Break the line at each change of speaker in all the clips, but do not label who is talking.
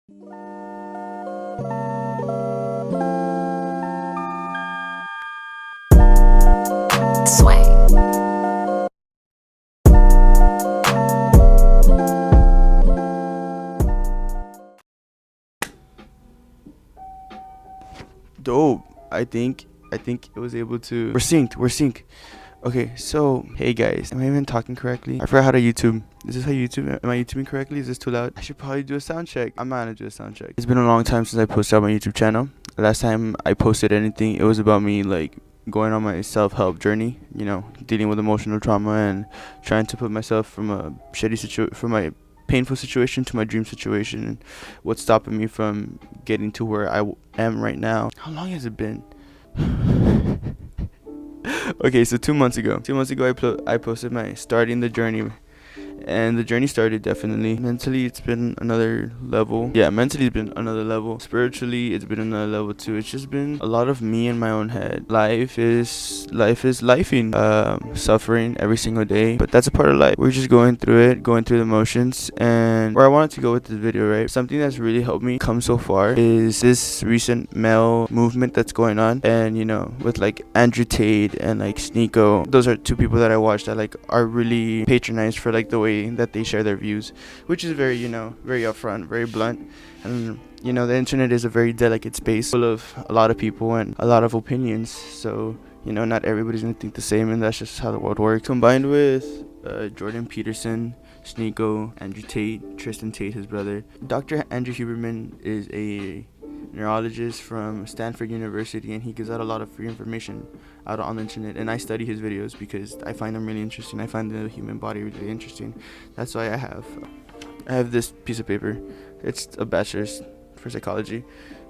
Sway.
Dope. I think it was able to. We're synced. Okay, so hey guys, am I even talking correctly? I forgot how to YouTube. Is this how YouTube? Am I YouTubing correctly? Is this too loud? I should probably do a sound check. I'm not gonna do a sound check. It's been a long time since I posted on my YouTube channel. Last time I posted anything, it was about me like going on my self-help journey. You know, dealing with emotional trauma and trying to put myself from a from my painful situation to my dream situation, and what's stopping me from getting to where I am right now. How long has it been? Okay, so 2 months ago I posted my starting the journey, and the journey started. Definitely mentally it's been another level. Yeah, mentally it's been another level. Spiritually it's been another level too. It's just been a lot of me in my own head. Life is lifing, suffering every single day, but that's a part of life. We're just going through the motions. And where I wanted to go with this video, right, something that's really helped me come so far is this recent male movement that's going on. And you know, with like Andrew Tate and like Sneako, those are two people that I watched that like are really patronized for like the way that they share their views, which is very, you know, very upfront, very blunt. And you know, the internet is a very delicate space full of a lot of people and a lot of opinions, so you know, not everybody's gonna think the same, and that's just how the world works. Combined with Jordan Peterson, Sneako, Andrew Tate, Tristan Tate, his brother. Dr. Andrew Huberman is a neurologist from Stanford University, and he gives out a lot of free information out on the internet, and I study his videos because I find them really interesting. I find the human body really interesting. That's why I have this piece of paper. It's a bachelor's for psychology.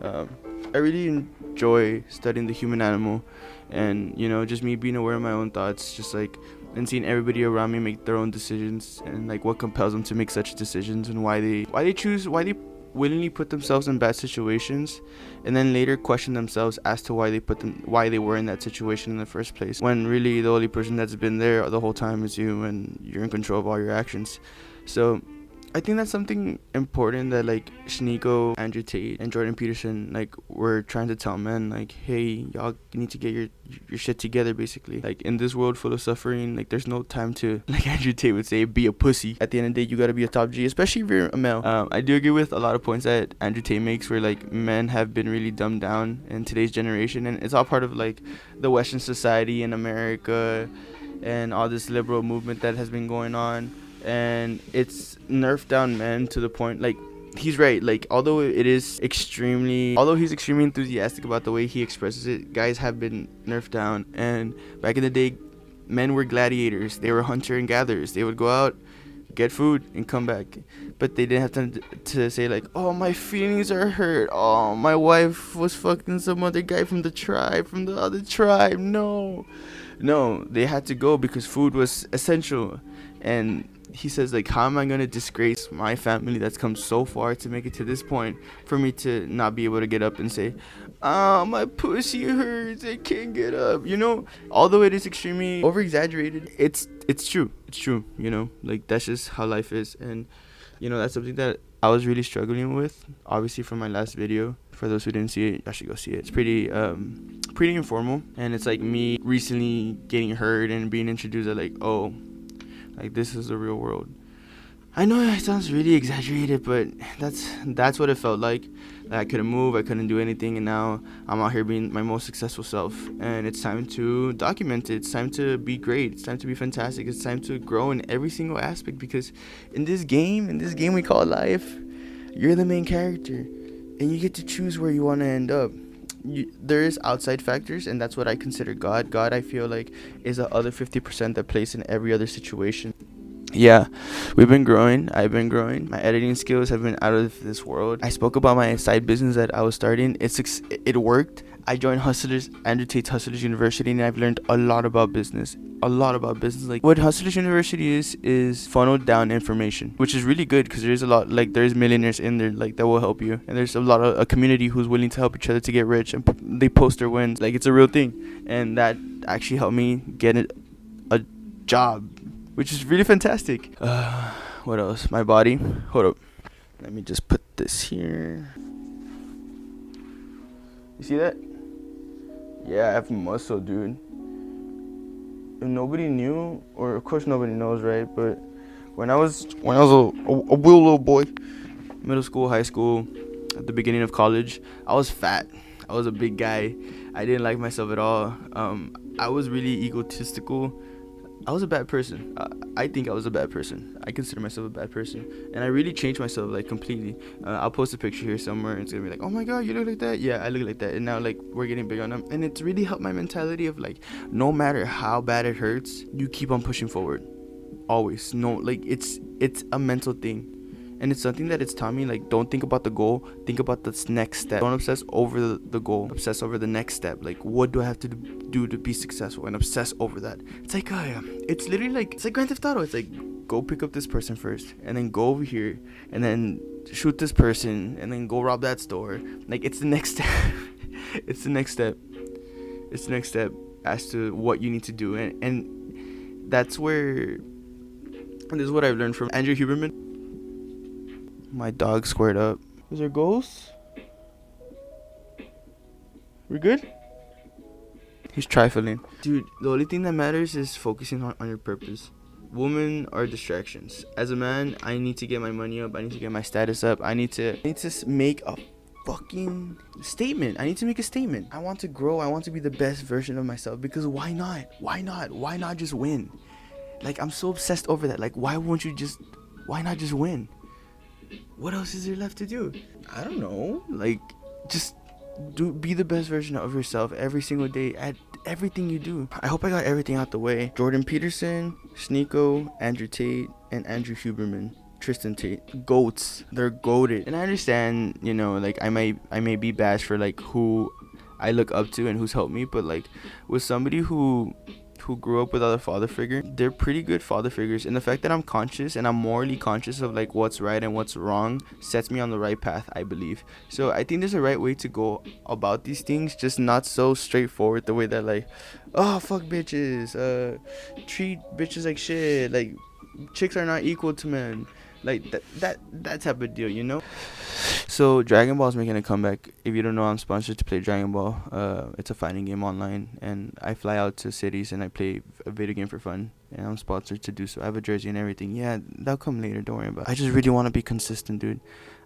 I really enjoy studying the human animal, and you know, just me being aware of my own thoughts, just like, and seeing everybody around me make their own decisions, and like what compels them to make such decisions, and why they willingly put themselves in bad situations, and then later question themselves as to why they were in that situation in the first place, when really the only person that's been there the whole time is you, and you're in control of all your actions. So I think that's something important that like Sneako, Andrew Tate, and Jordan Peterson like were trying to tell men, like, hey, y'all need to get your shit together, basically. Like, in this world full of suffering, like, there's no time to, like Andrew Tate would say, be a pussy. At the end of the day, you gotta be a top G, especially if you're a male. I do agree with a lot of points that Andrew Tate makes, where like men have been really dumbed down in today's generation, and it's all part of like the Western society in America and all this liberal movement that has been going on. And it's nerfed down men to the point, like, he's right, like, although he's extremely enthusiastic about the way he expresses it, guys have been nerfed down. And back in the day, men were gladiators. They were hunter and gatherers. They would go out, get food, and come back, but they didn't have time to say like, oh, my feelings are hurt, oh, my wife was fucking some other guy from the other tribe. No, they had to go because food was essential. And he says, like, how am I going to disgrace my family that's come so far to make it to this point for me to not be able to get up and say, oh, my pussy hurts, I can't get up, you know? Although it is extremely over exaggerated, it's true, you know? Like, that's just how life is. And you know, that's something that I was really struggling with, obviously, from my last video. For those who didn't see it, I should go see it. It's pretty informal, and it's like me recently getting hurt and being introduced to like, oh, like, this is the real world. I know it sounds really exaggerated, but that's what it felt like. I couldn't move, I couldn't do anything, and now I'm out here being my most successful self. And it's time to document it. It's time to be great. It's time to be fantastic. It's time to grow in every single aspect, because in this game we call life, you're the main character, and you get to choose where you want to end up. There is outside factors, and that's what I consider God. God, I feel like, is the other 50% that plays in every other situation. Yeah, we've been growing. I've been growing. My editing skills have been out of this world. I spoke about my side business that I was starting. It worked. I joined Andrew Tate's Hustlers University, and I've learned a lot about business. Like, what Hustlers University is funneled down information, which is really good, because there's a lot, like, there's millionaires in there, like, that will help you, and there's a lot of a community who's willing to help each other to get rich, and they post their wins. Like, it's a real thing, and that actually helped me get a job, which is really fantastic. What else? My body. Hold up. Let me just put this here. You see that? Yeah, I have muscle, dude. If nobody knew, or of course nobody knows, right? But when I was a little boy, middle school, high school, at the beginning of college, I was fat. I was a big guy. I didn't like myself at all. I was really egotistical. I was a bad person. I think I was a bad person. I consider myself a bad person, and I really changed myself like completely. I'll post a picture here somewhere, and it's gonna be like, "Oh my God, you look like that." Yeah, I look like that, and now like we're getting big on them, and it's really helped my mentality of like, no matter how bad it hurts, you keep on pushing forward. Always. No, like it's a mental thing. And it's something that it's taught me, like, don't think about the goal, think about this next step. Don't obsess over the goal, obsess over the next step. Like, what do I have to do to be successful, and obsess over that. It's like, it's literally like, it's like Grand Theft Auto. It's like, go pick up this person first, and then go over here, and then shoot this person, and then go rob that store. Like, it's the next step. It's the next step. It's the next step as to what you need to do. And that's where, and this is what I've learned from Andrew Huberman. My dog squared up. Is there ghosts? We're good? He's trifling. Dude, the only thing that matters is focusing on your purpose. Women are distractions. As a man, I need to get my money up. I need to get my status up. I need to make a fucking statement. I need to make a statement. I want to grow. I want to be the best version of myself. Because why not? Why not? Why not just win? Like, I'm so obsessed over that. Like, why not just win? What else is there left to do? I don't know. Like, just be the best version of yourself every single day at everything you do. I hope I got everything out the way. Jordan Peterson, Sneako, Andrew Tate, and Andrew Huberman. Tristan Tate. Goats. They're goated. And I understand, you know, like, I may be bashed for, like, who I look up to and who's helped me. But, like, with somebody who grew up without a father figure, they're pretty good father figures. And the fact that I'm conscious and I'm morally conscious of like what's right and what's wrong sets me on the right path, I believe. So I think there's a right way to go about these things, just not so straightforward the way that like, oh, fuck bitches, treat bitches like shit, like chicks are not equal to men, like that type of deal, you know. So Dragon Ball is making a comeback. If you don't know, I'm sponsored to play Dragon Ball. It's a fighting game online, and I fly out to cities and I play a video game for fun, and I'm sponsored to do so. I have a jersey and everything. Yeah, that'll come later, don't worry about it. I just really want to be consistent, dude.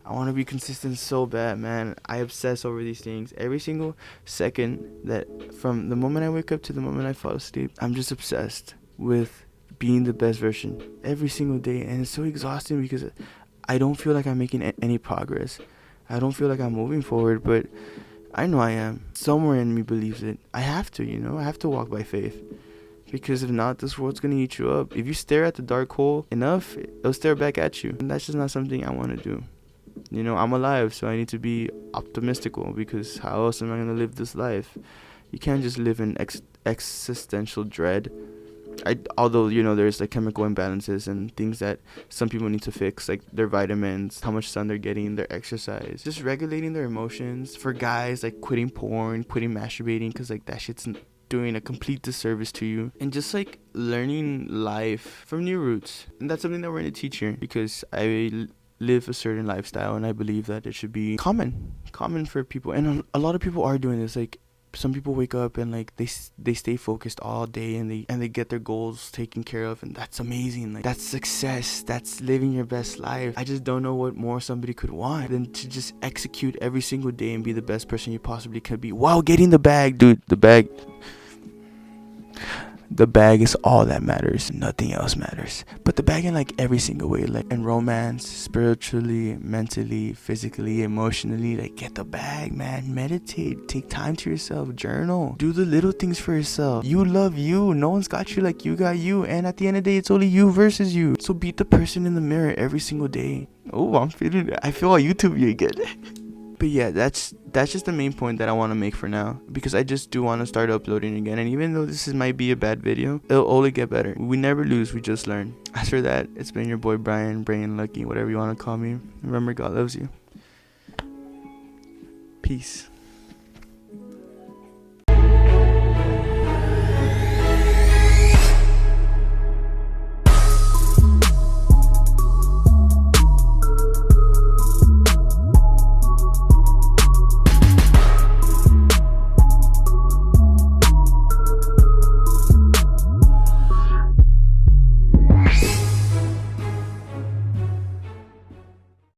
I want to be consistent so bad, man. I obsess over these things every single second, that from the moment I wake up to the moment I fall asleep. I'm just obsessed with being the best version every single day, and it's so exhausting because I don't feel like I'm making any progress. I don't feel like I'm moving forward, but I know I am. Somewhere in me believes it. I have to, you know, I have to walk by faith. Because if not, this world's going to eat you up. If you stare at the dark hole enough, it'll stare back at you. And that's just not something I want to do. You know, I'm alive, so I need to be optimistical, because how else am I going to live this life? You can't just live in existential dread. Although, you know, there's like chemical imbalances and things that some people need to fix, like their vitamins, how much sun they're getting, their exercise, just regulating their emotions. For guys, like quitting porn, quitting masturbating, because like that shit's doing a complete disservice to you, and just like learning life from new roots. And that's something that we're going to teach here, because I live a certain lifestyle, and I believe that it should be common for people. And a lot of people are doing this. Like, some people wake up and like they stay focused all day, and they get their goals taken care of, and that's amazing. Like, that's success. That's living your best life. I just don't know what more somebody could want than to just execute every single day and be the best person you possibly could be while getting the bag, dude. The bag is all that matters. Nothing else matters. But the bag in like every single way, like in romance, spiritually, mentally, physically, emotionally. Like, get the bag, man. Meditate. Take time to yourself. Journal. Do the little things for yourself. You love you. No one's got you like you got you. And at the end of the day, it's only you versus you. So beat the person in the mirror every single day. Oh, I feel all YouTube again. But yeah, that's just the main point that I want to make for now, because I just do want to start uploading again. And even though might be a bad video, it'll only get better. We never lose, we just learn. As for that, it's been your boy Brian, Brain Lucky, whatever you want to call me. Remember, God loves you. Peace.